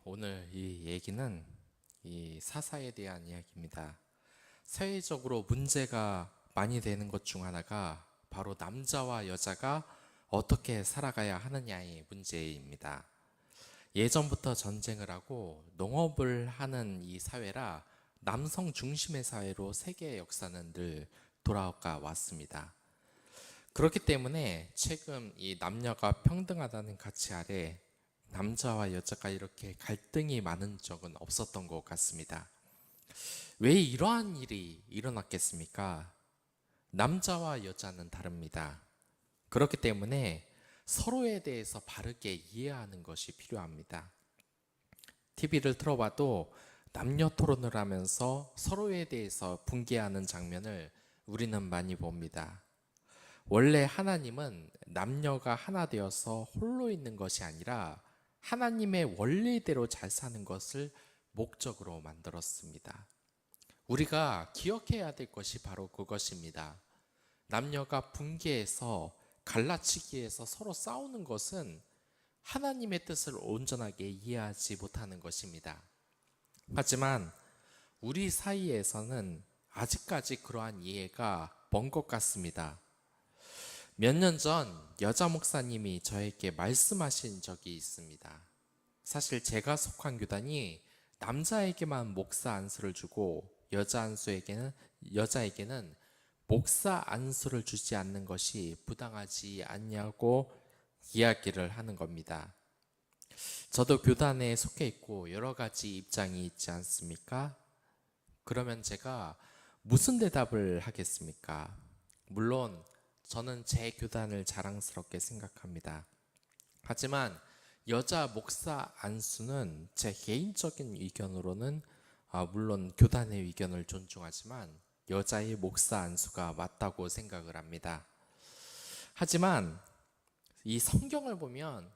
오늘 이 얘기는 이 사사에 대한 이야기입니다. 사회적으로 문제가 많이 되는 것 중 하나가 바로 남자와 여자가 어떻게 살아가야 하느냐의 문제입니다. 예전부터 전쟁을 하고 농업을 하는 이 사회라 남성 중심의 사회로 세계의 역사는 늘 돌아가 왔습니다. 그렇기 때문에 최근 이 남녀가 평등하다는 가치 아래 남자와 여자가 이렇게 갈등이 많은 적은 없었던 것 같습니다. 왜 이러한 일이 일어났겠습니까? 남자와 여자는 다릅니다. 그렇기 때문에 서로에 대해서 바르게 이해하는 것이 필요합니다. TV를 틀어봐도 남녀 토론을 하면서 서로에 대해서 분개하는 장면을 우리는 많이 봅니다. 원래 하나님은 남녀가 하나 되어서 홀로 있는 것이 아니라 하나님의 원리대로 잘 사는 것을 목적으로 만들었습니다. 우리가 기억해야 될 것이 바로 그것입니다. 남녀가 분개해서 갈라치기해서 서로 싸우는 것은 하나님의 뜻을 온전하게 이해하지 못하는 것입니다. 하지만 우리 사이에서는 아직까지 그러한 이해가 먼 것 같습니다. 몇 년 전 여자 목사님이 저에게 말씀하신 적이 있습니다. 사실 제가 속한 교단이 남자에게만 목사 안수를 주고 여자에게는 목사 안수를 주지 않는 것이 부당하지 않냐고 이야기를 하는 겁니다. 저도 교단에 속해 있고 여러 가지 입장이 있지 않습니까? 그러면 제가 무슨 대답을 하겠습니까? 물론 저는 제 교단을 자랑스럽게 생각합니다. 하지만 여자 목사 안수는 제 개인적인 의견으로는 물론 교단의 의견을 존중하지만 여자의 목사 안수가 맞다고 생각을 합니다. 하지만 이 성경을 보면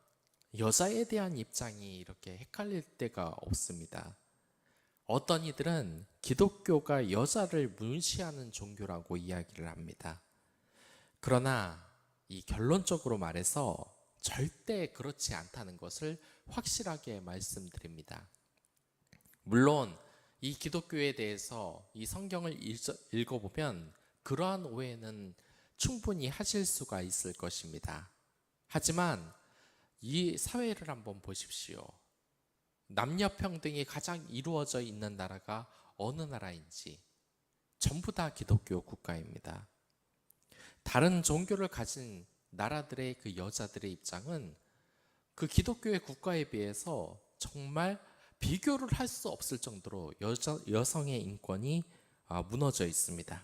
여자에 대한 입장이 이렇게 헷갈릴 때가 없습니다. 어떤 이들은 기독교가 여자를 무시하는 종교라고 이야기를 합니다. 그러나 이 결론적으로 말해서 절대 그렇지 않다는 것을 확실하게 말씀드립니다. 물론 이 기독교에 대해서 이 성경을 읽어보면 그러한 오해는 충분히 하실 수가 있을 것입니다. 하지만 이 사회를 한번 보십시오. 남녀 평등이 가장 이루어져 있는 나라가 어느 나라인지 전부 다 기독교 국가입니다. 다른 종교를 가진 나라들의 그 여자들의 입장은 그 기독교의 국가에 비해서 정말 비교를 할 수 없을 정도로 여성의 인권이 무너져 있습니다.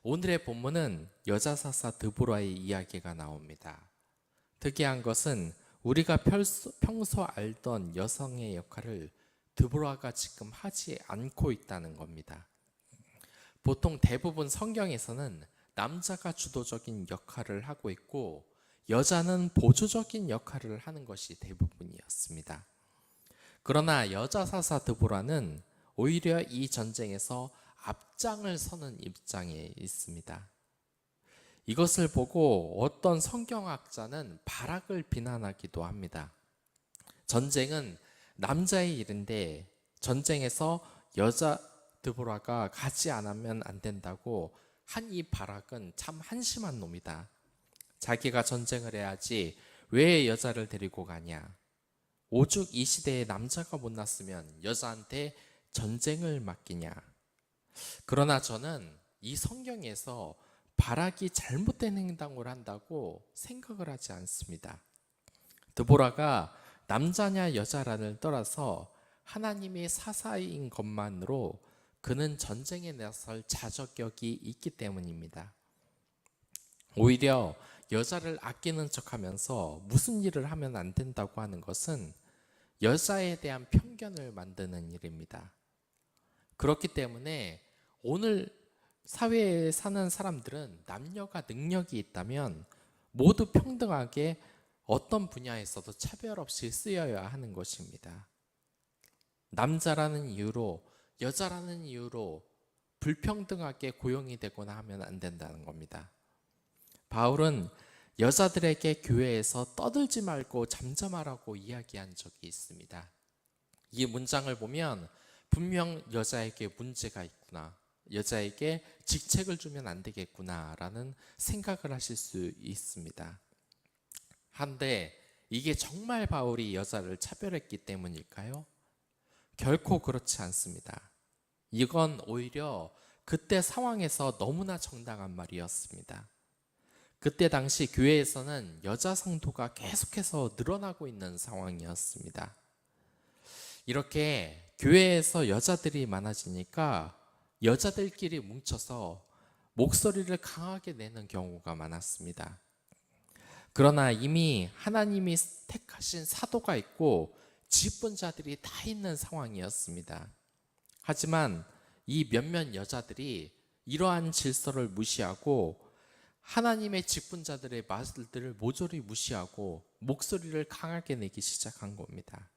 오늘의 본문은 여자사사 드보라의 이야기가 나옵니다. 특이한 것은 우리가 평소 알던 여성의 역할을 드보라가 지금 하지 않고 있다는 겁니다. 보통 대부분 성경에서는 남자가 주도적인 역할을 하고 있고 여자는 보조적인 역할을 하는 것이 대부분이었습니다. 그러나 여자 사사 드보라는 오히려 이 전쟁에서 앞장을 서는 입장에 있습니다. 이것을 보고 어떤 성경학자는 바락을 비난하기도 합니다. 전쟁은 남자의 일인데 전쟁에서 여자 드보라가 가지 않으면 안 된다고 한 이 바락은 참 한심한 놈이다. 자기가 전쟁을 해야지 왜 여자를 데리고 가냐. 오죽 이 시대에 남자가 못 났으면 여자한테 전쟁을 맡기냐. 그러나 저는 이 성경에서 바락이 잘못된 행동을 한다고 생각을 하지 않습니다. 드보라가 남자냐 여자라를 떠나서 하나님의 사사인 것만으로 그는 전쟁에 나설 자격이 있기 때문입니다. 오히려 여자를 아끼는 척하면서 무슨 일을 하면 안 된다고 하는 것은 여자에 대한 편견을 만드는 일입니다. 그렇기 때문에 오늘 사회에 사는 사람들은 남녀가 능력이 있다면 모두 평등하게 어떤 분야에서도 차별 없이 쓰여야 하는 것입니다. 남자라는 이유로 여자라는 이유로 불평등하게 고용이 되거나 하면 안 된다는 겁니다. 바울은 여자들에게 교회에서 떠들지 말고 잠잠하라고 이야기한 적이 있습니다. 이 문장을 보면 분명 여자에게 문제가 있구나, 여자에게 직책을 주면 안 되겠구나라는 생각을 하실 수 있습니다. 한데 이게 정말 바울이 여자를 차별했기 때문일까요? 결코 그렇지 않습니다. 이건 오히려 그때 상황에서 너무나 정당한 말이었습니다. 그때 당시 교회에서는 여자 성도가 계속해서 늘어나고 있는 상황이었습니다. 이렇게 교회에서 여자들이 많아지니까 여자들끼리 뭉쳐서 목소리를 강하게 내는 경우가 많았습니다. 그러나 이미 하나님이 택하신 사도가 있고 직분자들이 다 있는 상황이었습니다. 하지만 이 몇몇 여자들이 이러한 질서를 무시하고 하나님의 직분자들의 말들을 모조리 무시하고 목소리를 강하게 내기 시작한 겁니다.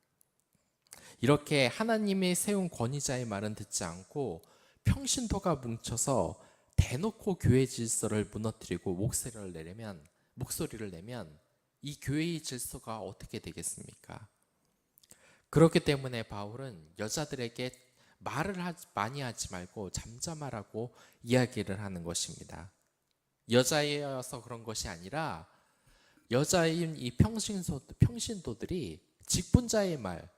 이렇게 하나님의 세운 권위자의 말은 듣지 않고 평신도가 뭉쳐서 대놓고 교회 질서를 무너뜨리고 목소리를 내면 이 교회의 질서가 어떻게 되겠습니까? 그렇기 때문에 바울은 여자들에게 말을 많이 하지 말고 잠잠하라고 이야기를 하는 것입니다. 여자여서 그런 것이 아니라 여자인 이 평신도들이 직분자의 말,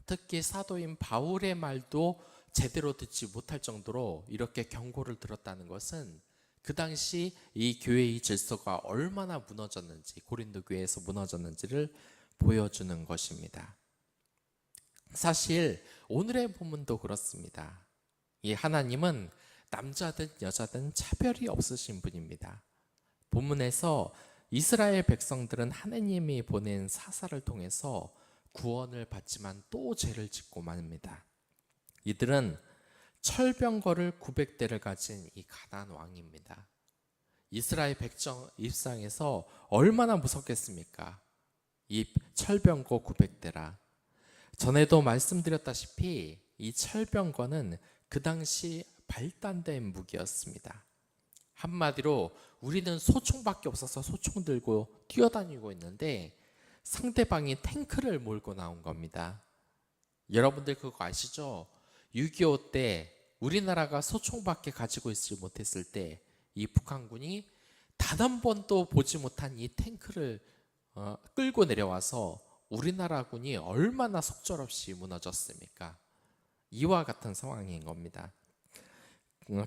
특히 사도인 바울의 말도 제대로 듣지 못할 정도로 이렇게 경고를 들었다는 것은 그 당시 이 교회의 질서가 얼마나 무너졌는지, 고린도 교회에서 무너졌는지를 보여주는 것입니다. 사실 오늘의 본문도 그렇습니다. 이 하나님은 남자든 여자든 차별이 없으신 분입니다. 본문에서 이스라엘 백성들은 하나님이 보낸 사사를 통해서 구원을 받지만 또 죄를 짓고 맙니다. 이들은 철병거를 900대를 가진 이 가나안 왕입니다. 이스라엘 백성 입장에서 얼마나 무섭겠습니까? 이 철병거 900대라. 전에도 말씀드렸다시피 이 철병거는 그 당시 발단된 무기였습니다. 한마디로 우리는 소총밖에 없어서 소총 들고 뛰어다니고 있는데 상대방이 탱크를 몰고 나온 겁니다. 여러분들 그거 아시죠? 6.25 때 우리나라가 소총밖에 가지고 있지 못했을 때 이 북한군이 단 한 번도 보지 못한 이 탱크를 끌고 내려와서 우리나라 군이 얼마나 속절없이 무너졌습니까? 이와 같은 상황인 겁니다.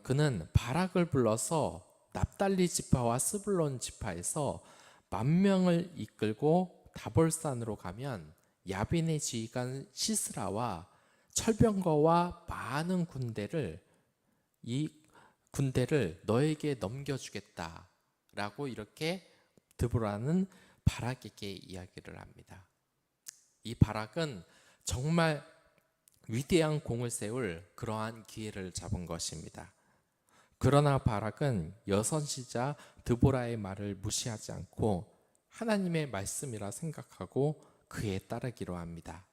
그는 바락을 불러서 납달리 지파와 스불론 지파에서 10,000명을 이끌고 다볼산으로 가면 야빈의 지휘관 시스라와 철병거와 많은 이 군대를 너에게 넘겨주겠다라고 이렇게 드보라는 바락에게 이야기를 합니다. 이 바락은 정말 위대한 공을 세울 그러한 기회를 잡은 것입니다. 그러나 바락은 여선시자 드보라의 말을 무시하지 않고 하나님의 말씀이라 생각하고 그에 따르기로 합니다.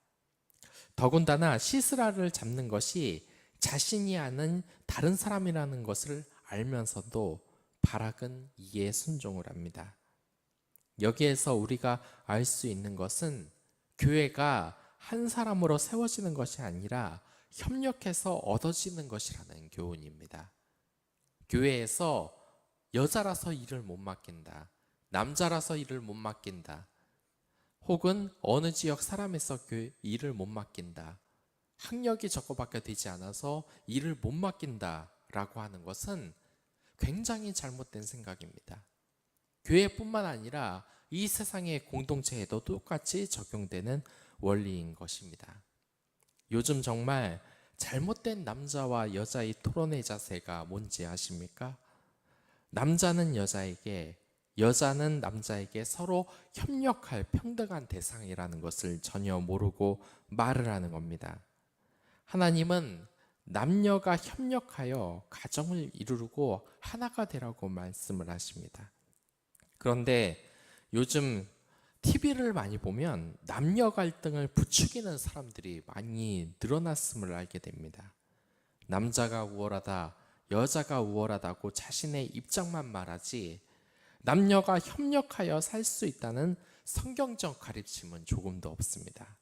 더군다나 시스라를 잡는 것이 자신이 아는 다른 사람이라는 것을 알면서도 바락은 이에 순종을 합니다. 여기에서 우리가 알 수 있는 것은 교회가 한 사람으로 세워지는 것이 아니라 협력해서 얻어지는 것이라는 교훈입니다. 교회에서 여자라서 일을 못 맡긴다, 남자라서 일을 못 맡긴다, 혹은 어느 지역 사람에서 일을 못 맡긴다, 학력이 저거밖에 되지 않아서 일을 못 맡긴다라고 하는 것은 굉장히 잘못된 생각입니다. 교회뿐만 아니라 이 세상의 공동체에도 똑같이 적용되는 원리인 것입니다. 요즘 정말 잘못된 남자와 여자의 토론의 자세가 뭔지 아십니까? 남자는 여자에게, 여자는 남자에게 서로 협력할 평등한 대상이라는 것을 전혀 모르고 말을 하는 겁니다. 하나님은 남녀가 협력하여 가정을 이루고 하나가 되라고 말씀을 하십니다. 그런데 요즘 TV를 많이 보면 남녀 갈등을 부추기는 사람들이 많이 늘어났음을 알게 됩니다. 남자가 우월하다, 여자가 우월하다고 자신의 입장만 말하지 남녀가 협력하여 살 수 있다는 성경적 가르침은 조금도 없습니다.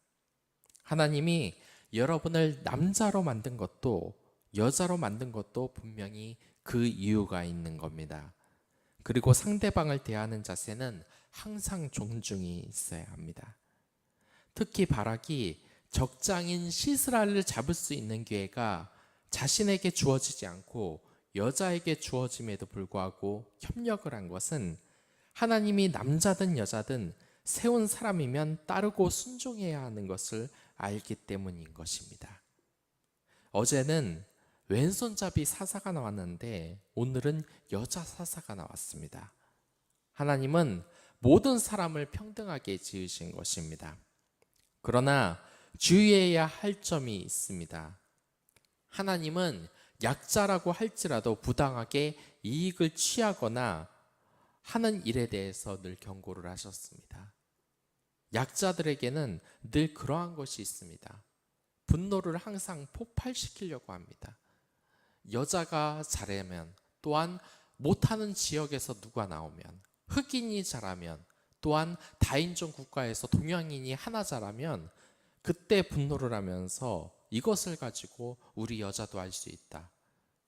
하나님이 여러분을 남자로 만든 것도 여자로 만든 것도 분명히 그 이유가 있는 겁니다. 그리고 상대방을 대하는 자세는 항상 존중이 있어야 합니다. 특히 바락이 적장인 시스라를 잡을 수 있는 기회가 자신에게 주어지지 않고 여자에게 주어짐에도 불구하고 협력을 한 것은 하나님이 남자든 여자든 세운 사람이면 따르고 순종해야 하는 것을 알기 때문인 것입니다. 어제는 왼손잡이 사사가 나왔는데 오늘은 여자 사사가 나왔습니다. 하나님은 모든 사람을 평등하게 지으신 것입니다. 그러나 주의해야 할 점이 있습니다. 하나님은 약자라고 할지라도 부당하게 이익을 취하거나 하는 일에 대해서 늘 경고를 하셨습니다. 약자들에게는 늘 그러한 것이 있습니다. 분노를 항상 폭발시키려고 합니다. 여자가 잘하면, 또한 못하는 지역에서 누가 나오면, 흑인이 잘하면, 또한 다인종 국가에서 동양인이 하나 잘하면 그때 분노를 하면서 이것을 가지고 우리 여자도 할 수 있다,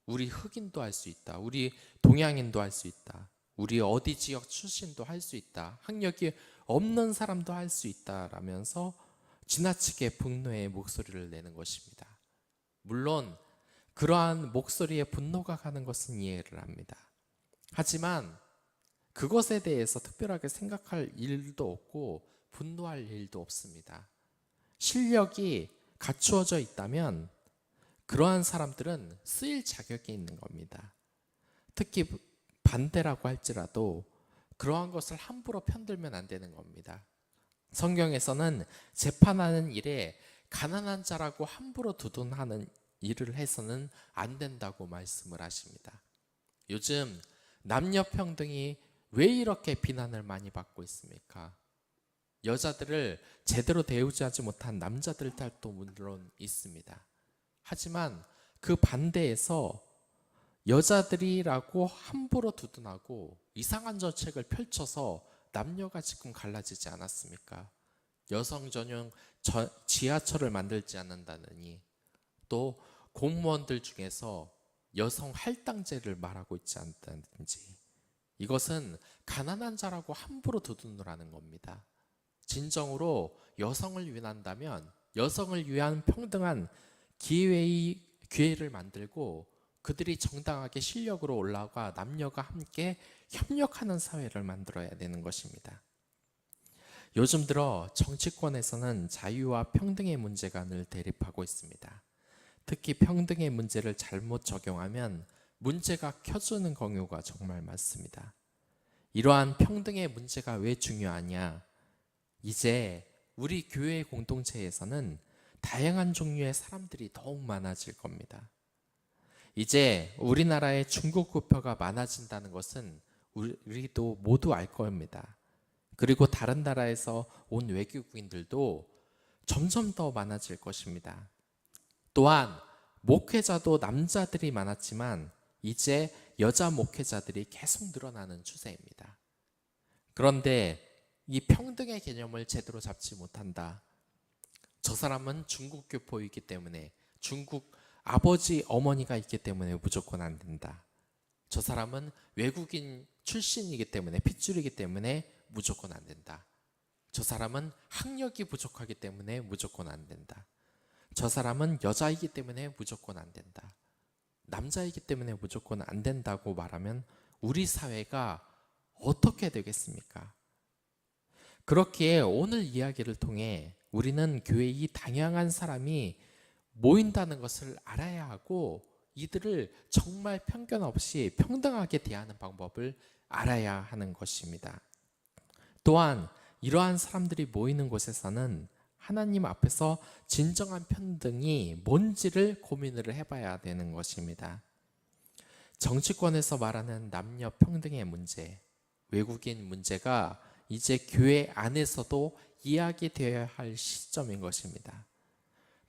우리 흑인도 할 수 있다, 우리 동양인도 할 수 있다, 우리 어디 지역 출신도 할 수 있다, 학력이 없는 사람도 할 수 있다라면서 지나치게 분노의 목소리를 내는 것입니다. 물론 그러한 목소리에 분노가 가는 것은 이해를 합니다. 하지만 그것에 대해서 특별하게 생각할 일도 없고 분노할 일도 없습니다. 실력이 갖추어져 있다면 그러한 사람들은 쓰일 자격이 있는 겁니다. 특히 반대라고 할지라도 그러한 것을 함부로 편들면 안 되는 겁니다. 성경에서는 재판하는 일에 가난한 자라고 함부로 두둔하는 일을 해서는 안 된다고 말씀을 하십니다. 요즘 남녀 평등이 왜 이렇게 비난을 많이 받고 있습니까? 여자들을 제대로 대우하지 못한 남자들 탓도 물론 있습니다. 하지만 그 반대에서 여자들이라고 함부로 두둔하고 이상한 정책을 펼쳐서 남녀가 지금 갈라지지 않았습니까? 여성 전용 지하철을 만들지 않는다느니, 또 공무원들 중에서 여성 할당제를 말하고 있지 않다든지, 이것은 가난한 자라고 함부로 두둔을 하는 겁니다. 진정으로 여성을 위한다면 여성을 위한 평등한 기회를 만들고 그들이 정당하게 실력으로 올라가 남녀가 함께 협력하는 사회를 만들어야 되는 것입니다. 요즘 들어 정치권에서는 자유와 평등의 문제가 늘 대립하고 있습니다. 특히 평등의 문제를 잘못 적용하면 문제가 켜지는 경우가 정말 많습니다. 이러한 평등의 문제가 왜 중요하냐? 이제 우리 교회 공동체에서는 다양한 종류의 사람들이 더욱 많아질 겁니다. 이제 우리나라에 중국 교표가 많아진다는 것은 우리도 모두 알 겁니다. 그리고 다른 나라에서 온 외국인들도 점점 더 많아질 것입니다. 또한 목회자도 남자들이 많았지만 이제 여자 목회자들이 계속 늘어나는 추세입니다. 그런데 이 평등의 개념을 제대로 잡지 못한다. 저 사람은 중국 교포이기 때문에, 중국 아버지 어머니가 있기 때문에 무조건 안 된다. 저 사람은 외국인 출신이기 때문에, 핏줄이기 때문에 무조건 안 된다. 저 사람은 학력이 부족하기 때문에 무조건 안 된다. 저 사람은 여자이기 때문에 무조건 안 된다. 남자이기 때문에 무조건 안 된다고 말하면 우리 사회가 어떻게 되겠습니까? 그렇기에 오늘 이야기를 통해 우리는 교회의 다양한 사람이 모인다는 것을 알아야 하고 이들을 정말 편견 없이 평등하게 대하는 방법을 알아야 하는 것입니다. 또한 이러한 사람들이 모이는 곳에서는 하나님 앞에서 진정한 평등이 뭔지를 고민을 해봐야 되는 것입니다. 정치권에서 말하는 남녀 평등의 문제, 외국인 문제가 이제 교회 안에서도 이야기되어야 할 시점인 것입니다.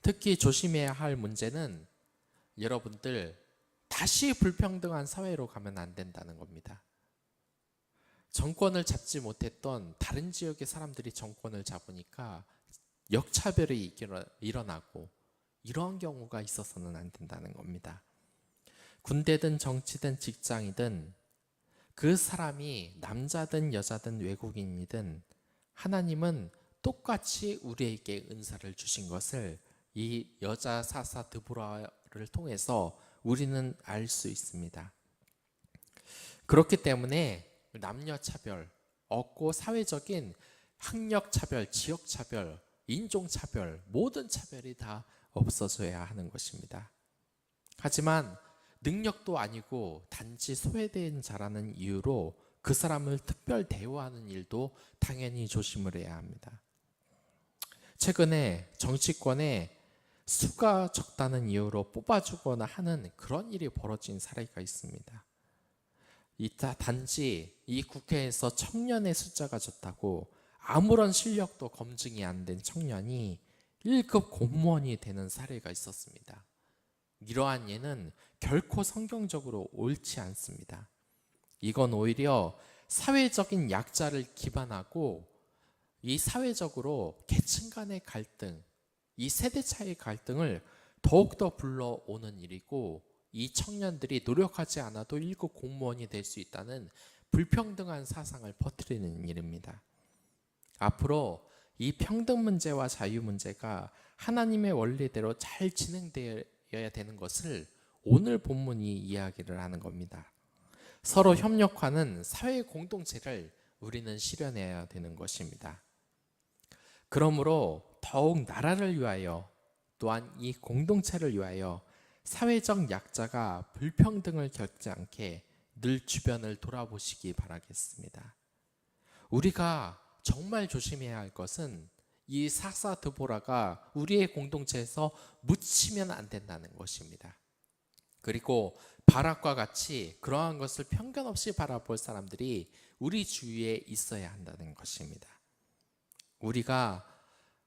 특히 조심해야 할 문제는 여러분들 다시 불평등한 사회로 가면 안 된다는 겁니다. 정권을 잡지 못했던 다른 지역의 사람들이 정권을 잡으니까 역차별이 일어나고 이러한 경우가 있어서는 안 된다는 겁니다. 군대든 정치든 직장이든 그 사람이 남자든 여자든 외국인이든 하나님은 똑같이 우리에게 은사를 주신 것을 이 여자 사사 드보라를 통해서 우리는 알 수 있습니다. 그렇기 때문에 남녀 차별, 없고 사회적인 학력 차별, 지역 차별, 인종 차별, 모든 차별이 다 없어져야 하는 것입니다. 하지만 능력도 아니고 단지 소외된 자라는 이유로 그 사람을 특별 대우하는 일도 당연히 조심을 해야 합니다. 최근에 정치권에 수가 적다는 이유로 뽑아주거나 하는 그런 일이 벌어진 사례가 있습니다. 단지 이 국회에서 청년의 숫자가 적다고 아무런 실력도 검증이 안 된 청년이 1급 공무원이 되는 사례가 있었습니다. 이러한 예는 결코 성경적으로 옳지 않습니다. 이건 오히려 사회적인 약자를 기반하고 이 사회적으로 계층 간의 갈등, 이 세대 차이 갈등을 더욱더 불러오는 일이고, 이 청년들이 노력하지 않아도 1급 공무원이 될 수 있다는 불평등한 사상을 퍼뜨리는 일입니다. 앞으로 이 평등 문제와 자유 문제가 하나님의 원리대로 잘 진행되어야 되는 것을 오늘 본문이 이야기를 하는 겁니다. 서로 협력하는 사회 공동체를 우리는 실현해야 되는 것입니다. 그러므로 더욱 나라를 위하여, 또한 이 공동체를 위하여 사회적 약자가 불평등을 겪지 않게 늘 주변을 돌아보시기 바라겠습니다. 우리가 정말 조심해야 할 것은 이 사사 드보라가 우리의 공동체에서 묻히면 안 된다는 것입니다. 그리고 바락과 같이 그러한 것을 편견 없이 바라볼 사람들이 우리 주위에 있어야 한다는 것입니다. 우리가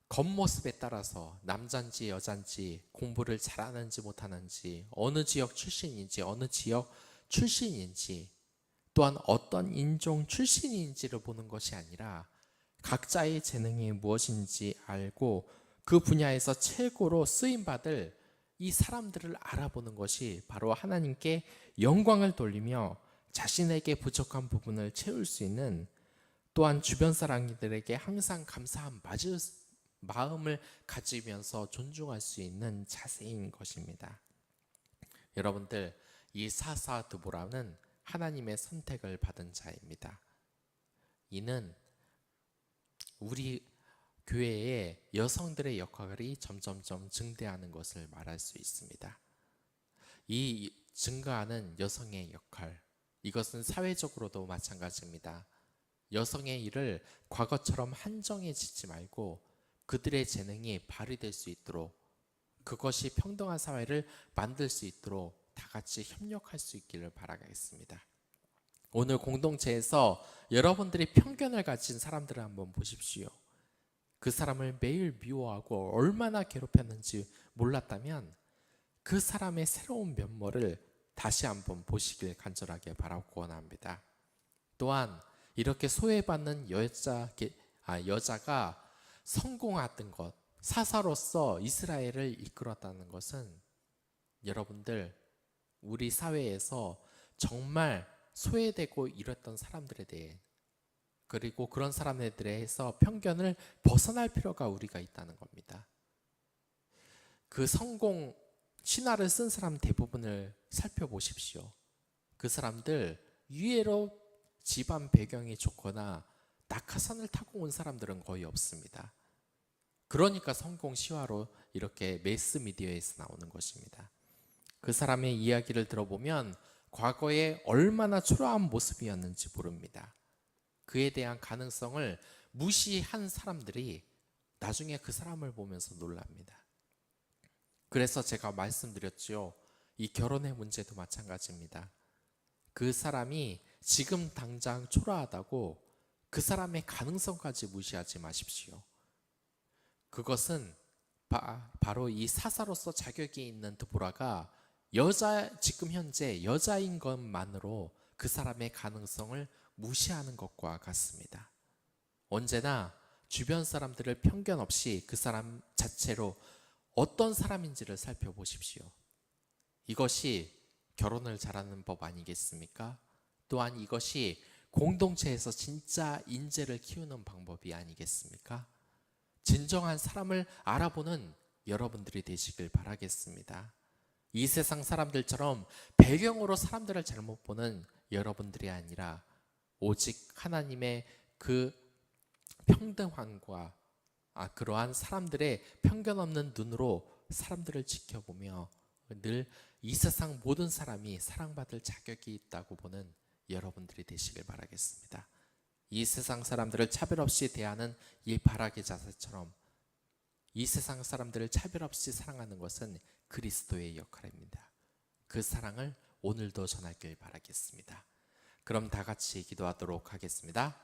겉모습에 따라서 남잔지 여잔지, 공부를 잘하는지 못하는지, 어느 지역 출신인지 어느 지역 출신인지, 또한 어떤 인종 출신인지를 보는 것이 아니라 각자의 재능이 무엇인지 알고 그 분야에서 최고로 쓰임받을 이 사람들을 알아보는 것이 바로 하나님께 영광을 돌리며 자신에게 부족한 부분을 채울 수 있는, 또한 주변 사람들에게 항상 감사한 마음을 가지면서 존중할 수 있는 자세인 것입니다. 여러분들, 이 사사 드보라는 하나님의 선택을 받은 자입니다. 이는 우리 교회의 여성들의 역할이 점점점 증대하는 것을 말할 수 있습니다. 이 증가하는 여성의 역할, 이것은 사회적으로도 마찬가지입니다. 여성의 일을 과거처럼 한정해지지 말고 그들의 재능이 발휘될 수 있도록, 그것이 평등한 사회를 만들 수 있도록 다 같이 협력할 수 있기를 바라겠습니다. 오늘 공동체에서 여러분들이 편견을 가진 사람들을 한번 보십시오. 그 사람을 매일 미워하고 얼마나 괴롭혔는지 몰랐다면 그 사람의 새로운 면모를 다시 한번 보시길 간절하게 바라고 원합니다. 또한 이렇게 소외받는 여자가 성공했던 것, 사사로서 이스라엘을 이끌었다는 것은 여러분들, 우리 사회에서 정말 소외되고 이랬던 사람들에 대해, 그리고 그런 사람들에 대해서 편견을 벗어날 필요가 우리가 있다는 겁니다. 그 성공 신화를 쓴 사람 대부분을 살펴보십시오. 그 사람들 위에로 집안 배경이 좋거나 낙하산을 타고 온 사람들은 거의 없습니다. 그러니까 성공 시화로 이렇게 매스미디어에서 나오는 것입니다. 그 사람의 이야기를 들어보면 과거에 얼마나 초라한 모습이었는지 모릅니다. 그에 대한 가능성을 무시한 사람들이 나중에 그 사람을 보면서 놀랍니다. 그래서 제가 말씀드렸죠. 이 결혼의 문제도 마찬가지입니다. 그 사람이 지금 당장 초라하다고 그 사람의 가능성까지 무시하지 마십시오. 그것은 바로 이 사사로서 자격이 있는 드보라가 지금 현재 여자인 것만으로 그 사람의 가능성을 무시하는 것과 같습니다. 언제나 주변 사람들을 편견 없이 그 사람 자체로 어떤 사람인지를 살펴보십시오. 이것이 결혼을 잘하는 법 아니겠습니까? 또한 이것이 공동체에서 진짜 인재를 키우는 방법이 아니겠습니까? 진정한 사람을 알아보는 여러분들이 되시길 바라겠습니다. 이 세상 사람들처럼 배경으로 사람들을 잘못 보는 여러분들이 아니라 오직 하나님의 그 평등함과 그러한 사람들의 편견 없는 눈으로 사람들을 지켜보며 늘 이 세상 모든 사람이 사랑받을 자격이 있다고 보는 여러분들이 되시길 바라겠습니다. 이 세상 사람들을 차별 없이 대하는 이 바라기 자세처럼 이 세상 사람들을 차별 없이 사랑하는 것은 그리스도의 역할입니다. 그 사랑을 오늘도 전하길 바라겠습니다. 그럼 다 같이 기도하도록 하겠습니다.